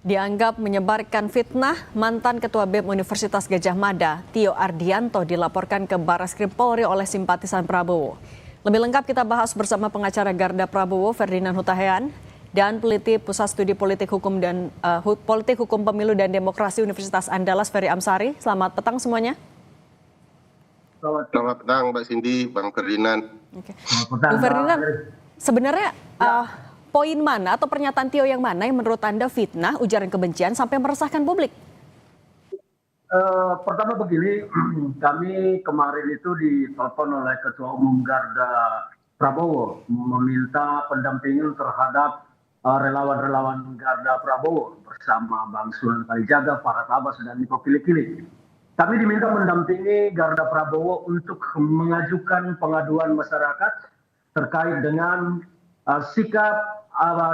Dianggap menyebarkan fitnah, mantan Ketua BEM Universitas Gadjah Mada, Tio Ardianto dilaporkan ke Barreskrim Polri oleh simpatisan Prabowo. Lebih lengkap kita bahas bersama pengacara Garda Prabowo, Ferdinand Hutahean, dan peneliti Pusat Studi Politik Hukum dan Politik Hukum Pemilu dan Demokrasi Universitas Andalas, Ferry Amsari. Selamat petang semuanya. Selamat petang Mbak Cindy, Bang Ferdinand. Oke. Bung Ferdinand, sebenarnya poin mana atau pernyataan Tio yang mana yang menurut Anda fitnah, ujaran kebencian sampai meresahkan publik? Pertama begini, kami kemarin itu ditelepon oleh Ketua Umum Garda Prabowo meminta pendampingan terhadap relawan-relawan Garda Prabowo bersama Bang Sunan Kalijaga, Farhad Abbas, dan Niko Kili-Kili. Kami diminta mendampingi Garda Prabowo untuk mengajukan pengaduan masyarakat terkait dengan sikap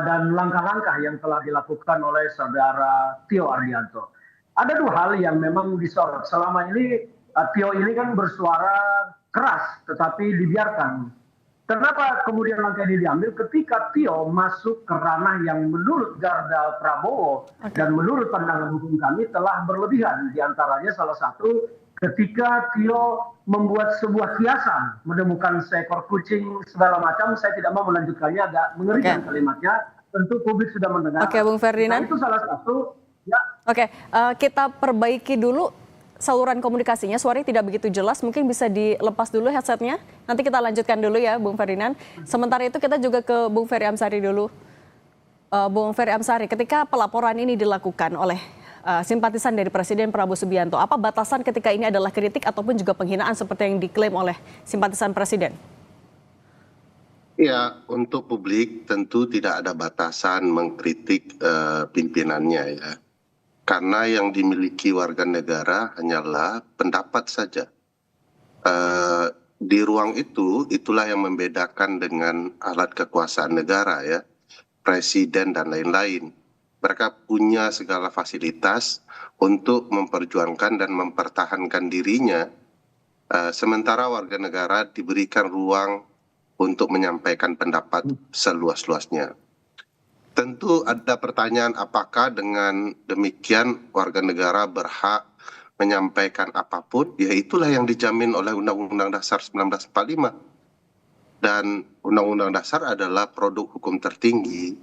dan langkah-langkah yang telah dilakukan oleh saudara Tio Ardianto. Ada dua hal yang memang disorot. Selama ini Tio ini kan bersuara keras tetapi dibiarkan. Kenapa kemudian langkah ini diambil ketika Tio masuk ke ranah yang menurut Garda Prabowo dan menurut pandangan hukum kami telah berlebihan. Di antaranya salah satu ketika Tio membuat sebuah kiasan, menemukan seekor kucing segala macam. Saya tidak mau melanjutkannya, agak mengerikan kalimatnya. Tentu publik sudah mendengar. Oke, Bung Ferdinand. Nah, itu salah satu. Ya. Oke, kita perbaiki dulu saluran komunikasinya. Suaranya tidak begitu jelas, mungkin bisa dilepas dulu headsetnya. Nanti kita lanjutkan dulu ya, Bung Ferdinand. Sementara itu kita juga ke Bung Ferry Amsari dulu. Bung Ferry Amsari, ketika pelaporan ini dilakukan oleh simpatisan dari Presiden Prabowo Subianto, apa batasan ketika ini adalah kritik ataupun juga penghinaan seperti yang diklaim oleh simpatisan Presiden? Ya, untuk publik tentu tidak ada batasan mengkritik pimpinannya ya. Karena yang dimiliki warga negara hanyalah pendapat saja. Di ruang itu, itulah yang membedakan dengan alat kekuasaan negara ya, presiden dan lain-lain. Mereka punya segala fasilitas untuk memperjuangkan dan mempertahankan dirinya, sementara warga negara diberikan ruang untuk menyampaikan pendapat seluas-luasnya. Tentu ada pertanyaan apakah dengan demikian warga negara berhak menyampaikan apapun, ya itulah yang dijamin oleh Undang-Undang Dasar 1945. Dan Undang-Undang Dasar adalah produk hukum tertinggi.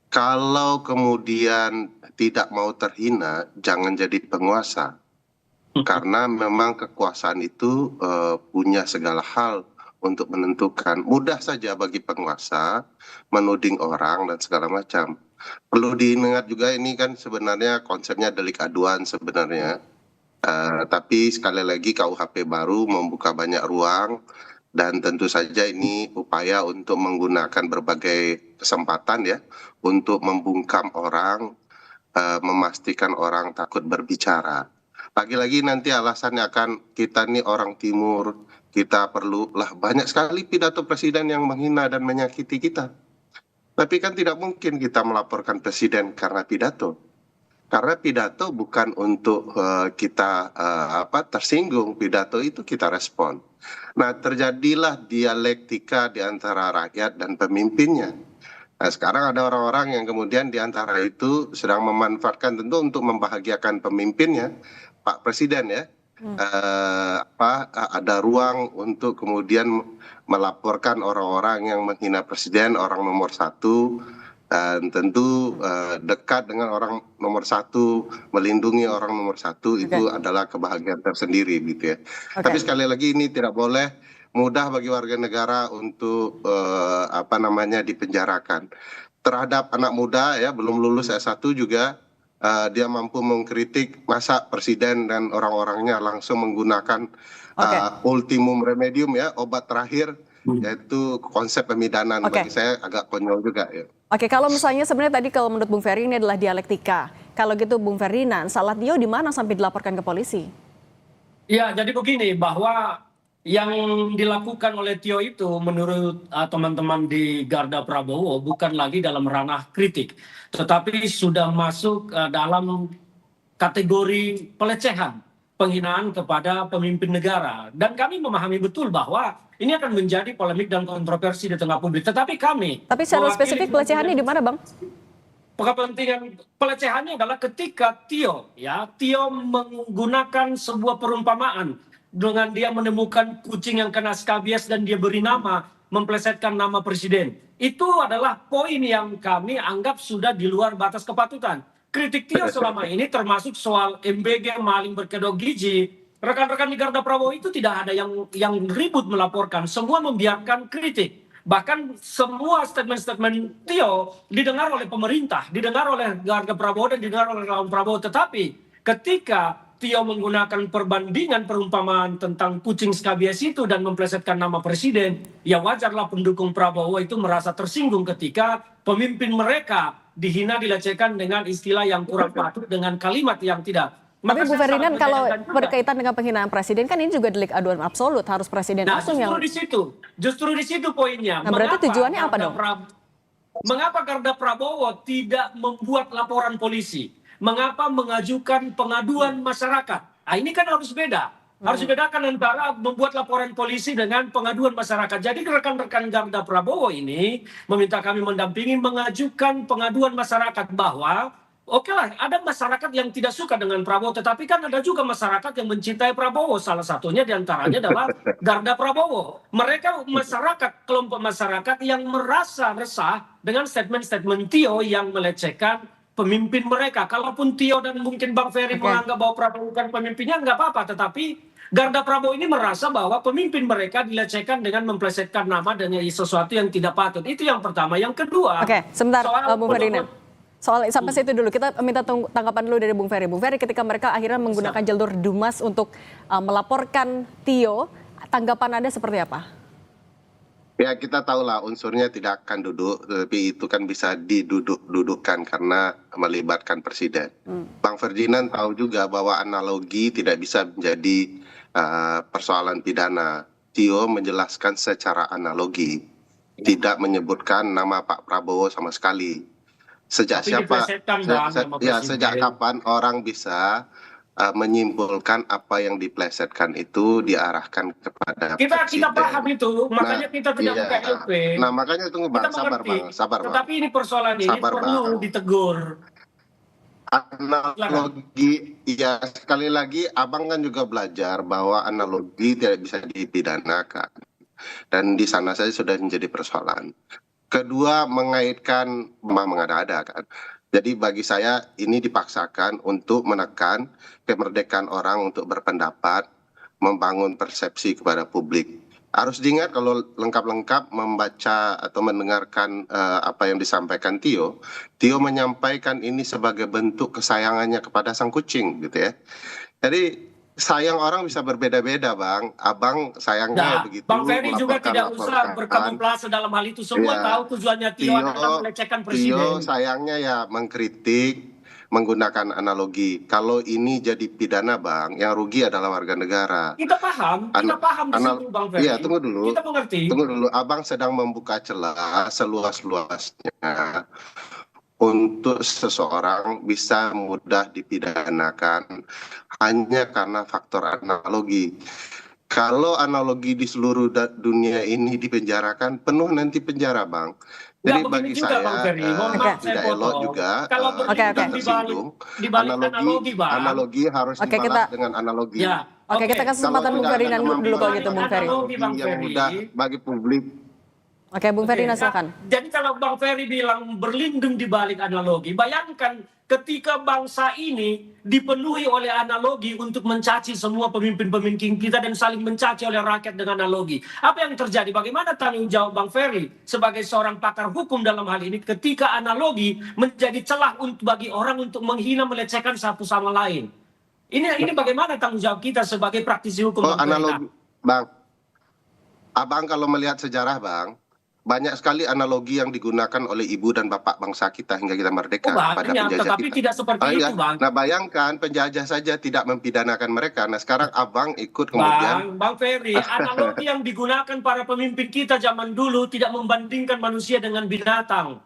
Kalau kemudian tidak mau terhina, jangan jadi penguasa. Karena memang kekuasaan itu punya segala hal untuk menentukan. Mudah saja bagi penguasa menuding orang dan segala macam. Perlu diingat juga ini kan sebenarnya konsepnya delik aduan sebenarnya. Tapi sekali lagi KUHP baru membuka banyak ruang dan tentu saja ini upaya untuk menggunakan berbagai kesempatan ya untuk membungkam orang, memastikan orang takut berbicara. Lagi-lagi nanti alasannya akan kita nih orang timur, kita perlu lah banyak sekali pidato presiden yang menghina dan menyakiti kita. Tapi kan tidak mungkin kita melaporkan presiden karena pidato. Karena pidato bukan untuk kita tersinggung, pidato itu kita respon. Nah, terjadilah dialektika di antara rakyat dan pemimpinnya. Nah, sekarang ada orang-orang yang kemudian di antara itu sedang memanfaatkan tentu untuk membahagiakan pemimpinnya, Pak Presiden ya. Ada ruang untuk kemudian melaporkan orang-orang yang menghina presiden, orang nomor satu, dan tentu dekat dengan orang nomor satu, melindungi orang nomor satu itu adalah kebahagiaan tersendiri gitu ya. Tapi sekali lagi ini tidak boleh mudah bagi warga negara untuk dipenjarakan. Terhadap anak muda ya belum lulus S1 juga dia mampu mengkritik, masa presiden dan orang-orangnya langsung menggunakan ultimum remedium ya, obat terakhir, yaitu konsep pemidanan. Bagi saya agak konyol juga ya. Oke, kalau misalnya sebenarnya tadi kalau menurut Bung Ferry ini adalah dialektika. Kalau gitu Bung Ferdinand, salah Tio di mana sampai dilaporkan ke polisi? Ya, jadi begini, bahwa yang dilakukan oleh Tio itu menurut teman-teman di Garda Prabowo bukan lagi dalam ranah kritik, tetapi sudah masuk dalam kategori pelecehan, penghinaan kepada pemimpin negara. Dan kami memahami betul bahwa ini akan menjadi polemik dan kontroversi di tengah publik. Tetapi kami... Tapi secara spesifik pelecehannya di mana, Bang? kepentingan pelecehannya adalah ketika Tio menggunakan sebuah perumpamaan dengan dia menemukan kucing yang kena skabies dan dia beri nama, memplesetkan nama presiden. Itu adalah poin yang kami anggap sudah di luar batas kepatutan. Kritik Tio selama ini termasuk soal MBG maling berkedok gigi. Rekan-rekan di Garda Prabowo itu tidak ada yang ribut melaporkan, semua membiarkan kritik. Bahkan semua statement-statement Tio didengar oleh pemerintah, didengar oleh Garda Prabowo dan didengar oleh relawan Prabowo. Tetapi ketika Tio menggunakan perbandingan perumpamaan tentang kucing skabies itu dan memplesetkan nama presiden, ya wajarlah pendukung Prabowo itu merasa tersinggung ketika pemimpin mereka dihina, dilecehkan dengan istilah yang kurang patut, dengan kalimat yang tidak. Tapi Maka Bu saya sangat Ferdinand, kalau menyayangkan juga. berkaitan dengan penghinaan presiden kan ini juga delik aduan absolut, harus presiden Nah, langsung yang... justru di situ poinnya. Nah, berarti tujuannya apa dong? Mengapa Garda Prabowo tidak membuat laporan polisi? Mengapa mengajukan pengaduan masyarakat? Nah, ini kan harus beda. Harus dibedakan antara membuat laporan polisi dengan pengaduan masyarakat. Jadi rekan-rekan Garda Prabowo ini meminta kami mendampingi mengajukan pengaduan masyarakat bahwa oke lah, ada masyarakat yang tidak suka dengan Prabowo, tetapi kan ada juga masyarakat yang mencintai Prabowo. Salah satunya diantaranya adalah Garda Prabowo. Mereka masyarakat, kelompok masyarakat yang merasa resah dengan statement-statement Tio yang melecehkan pemimpin mereka. Kalaupun Tio dan mungkin Bang Ferry menganggap bahwa Prabowo bukan pemimpinnya, nggak apa-apa. Tetapi Garda Prabowo ini merasa bahwa pemimpin mereka dilecehkan dengan memplesetkan nama dan sesuatu yang tidak patut. Itu yang pertama. Yang kedua, Oke, sebentar Bung Ferdinand. Ferdinand. Soal sampai situ dulu, kita minta tanggapan dulu dari Bung Ferry. Bung Ferry, ketika mereka akhirnya menggunakan jalur Dumas untuk melaporkan Tio, tanggapan Anda seperti apa? Ya, kita tahulah unsurnya tidak akan duduk, tapi itu kan bisa diduduk-dudukkan karena melibatkan presiden. Bang Ferdinand tahu juga bahwa analogi tidak bisa menjadi persoalan pidana. Tio menjelaskan secara analogi, tidak menyebutkan nama Pak Prabowo sama sekali. Sejak sejak kapan orang bisa menyimpulkan apa yang diplesetkan itu diarahkan kepada kita presiden. paham itu, makanya kita tidak iya. buka LP. Nah, makanya tunggu Bang, sabar Bang. Tetapi ini persoalan ini perlu ditegur. Analogi, ya sekali lagi Abang kan juga belajar bahwa analogi tidak bisa dipidanakan. Dan di sana saja sudah menjadi persoalan. Kedua, mengaitkan mengada-ada kan. Jadi bagi saya ini dipaksakan untuk menekan kemerdekaan orang untuk berpendapat, membangun persepsi kepada publik. Harus diingat kalau lengkap-lengkap membaca atau mendengarkan apa yang disampaikan Tio menyampaikan ini sebagai bentuk kesayangannya kepada sang kucing gitu ya. Jadi sayang orang bisa berbeda-beda Bang. Abang sayangnya begitu. Bang Ferry juga tidak usah berkamuflase dalam hal itu. Semua tahu tujuannya Tio adalah melecehkan presiden. Tio sayangnya ya mengkritik, menggunakan analogi. Kalau ini jadi pidana Bang, yang rugi adalah warga negara. Kita paham di situ Bang Ferry. Iya, tunggu dulu. Kita mengerti. Tunggu dulu, Abang sedang membuka celah seluas-luasnya untuk seseorang bisa mudah dipidanakan hanya karena faktor analogi. Kalau analogi di seluruh dunia ini dipenjarakan, penuh nanti penjara Bang. Jadi bagi saya tidak elok juga kalau tersinggung. Analogi harus dibalas dengan analogi. Oke, kita kasih kesempatan Bung Ferdinand dulu kalau gitu Bung Ferry. Yang mudah bagi publik. Oke, Bung Ferdinand silakan. Jadi kalau Bang Ferry bilang berlindung di balik analogi, bayangkan ketika bangsa ini dipenuhi oleh analogi untuk mencaci semua pemimpin-pemimpin kita dan saling mencaci oleh rakyat dengan analogi. Apa yang terjadi? Bagaimana tanggung jawab Bang Ferry sebagai seorang pakar hukum dalam hal ini ketika analogi menjadi celah bagi orang untuk menghina, melecehkan satu sama lain? Ini bagaimana tanggung jawab kita sebagai praktisi hukum? Analogi, Bang. Abang kalau melihat sejarah Bang, banyak sekali analogi yang digunakan oleh ibu dan bapak bangsa kita hingga kita merdeka pada penjajah tetapi kita. Tidak seperti itu, Bang. Nah, bayangkan penjajah saja tidak mempidanakan mereka. Nah, sekarang Abang ikut kemudian. Bang Ferry, analogi yang digunakan para pemimpin kita zaman dulu tidak membandingkan manusia dengan binatang.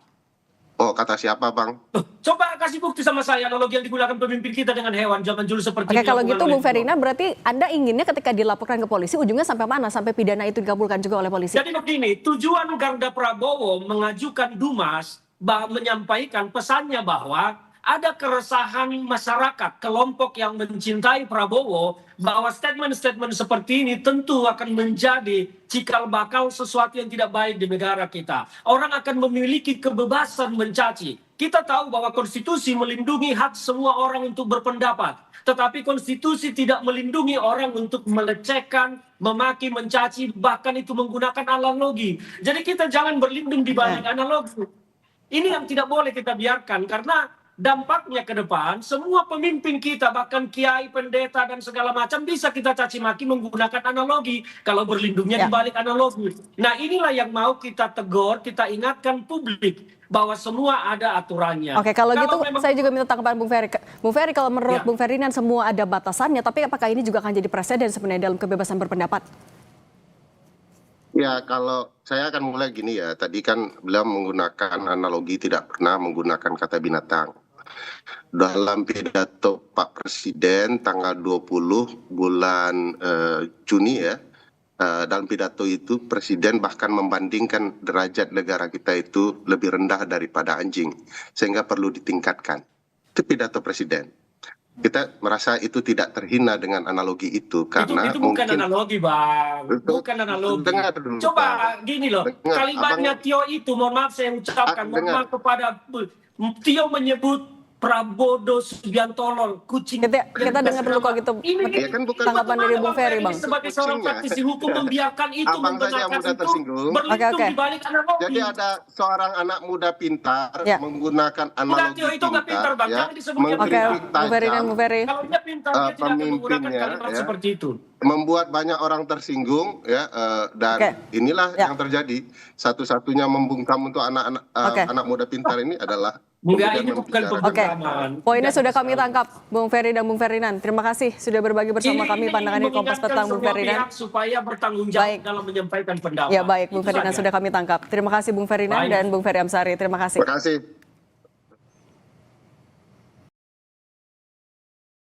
Oh, kata siapa Bang? Coba kasih bukti sama saya analogi yang digunakan pemimpin kita dengan hewan zaman dulu seperti Oke, kalau gitu Bung Ferdinand, berarti Anda inginnya ketika dilaporkan ke polisi ujungnya sampai mana? Sampai pidana itu dikabulkan juga oleh polisi? Jadi begini, tujuan Garda Prabowo mengajukan Dumas menyampaikan pesannya bahwa ada keresahan masyarakat, kelompok yang mencintai Prabowo, bahwa statement-statement seperti ini tentu akan menjadi cikal bakal sesuatu yang tidak baik di negara kita. Orang akan memiliki kebebasan mencaci. Kita tahu bahwa konstitusi melindungi hak semua orang untuk berpendapat. Tetapi konstitusi tidak melindungi orang untuk melecehkan, memaki, mencaci, bahkan itu menggunakan analogi. Jadi kita jangan berlindung di balik analogi. Ini yang tidak boleh kita biarkan, karena dampaknya ke depan semua pemimpin kita, bahkan kiai, pendeta dan segala macam bisa kita caci maki menggunakan analogi kalau berlindungnya di balik analogi. Nah, inilah yang mau kita tegur, kita ingatkan publik bahwa semua ada aturannya. Oke, kalau gitu memang, saya juga minta tanggapan Bung Ferry. Bung Ferry, kalau menurut Bung Ferdinand semua ada batasannya, tapi apakah ini juga akan jadi presiden sebenarnya dalam kebebasan berpendapat? Ya, kalau saya akan mulai gini ya, tadi kan beliau menggunakan analogi, tidak pernah menggunakan kata binatang. Dalam pidato Pak Presiden tanggal 20 bulan Juni ya, dalam pidato itu Presiden bahkan membandingkan derajat negara kita itu lebih rendah daripada anjing, sehingga perlu ditingkatkan. Itu pidato Presiden. Kita merasa itu tidak terhina dengan analogi itu, karena itu bukan analogi, Bang. Bukan analogi. Dengar dulu, coba Bang. gini loh, Dengar, kalimatnya Tio itu, mohon maaf saya ucapkan, mohon maaf kepada Tio menyebut Prabowo Subianto kucing. Kita dengar dulu kalau gitu Ya kan bukan tanggapan dari Bung Ferry, Bang. Sebagai seorang praktisi hukum membiarkan itu, Abang saja yang mudah tersinggung. berlindung di balik analogi. Jadi ada seorang anak muda pintar menggunakan analogi Tio itu nggak pintar, Bang. Jangan disebutnya mengkritik Bung Ferry dan Bung Ferry. Kalau dia pintar, dia tidak akan menggunakan pemimpinnya, kalimat seperti itu. membuat banyak orang tersinggung ya, dan inilah yang terjadi. Satu-satunya membungkam untuk anak muda pintar ini adalah Enggak, ini bukan pembungkaman. Poinnya sudah kami tangkap, Bung Ferry dan Bung Ferdinand. Terima kasih sudah berbagi bersama kami pandangan di Kompas Petang, Bung Ferdinand. Supaya bertanggung jawab dalam menyampaikan pendapat. Ya baik, Bung Ferdinand sudah kami tangkap. Terima kasih Bung Ferdinand dan Bung Ferry Amsari. Terima kasih. Terima kasih.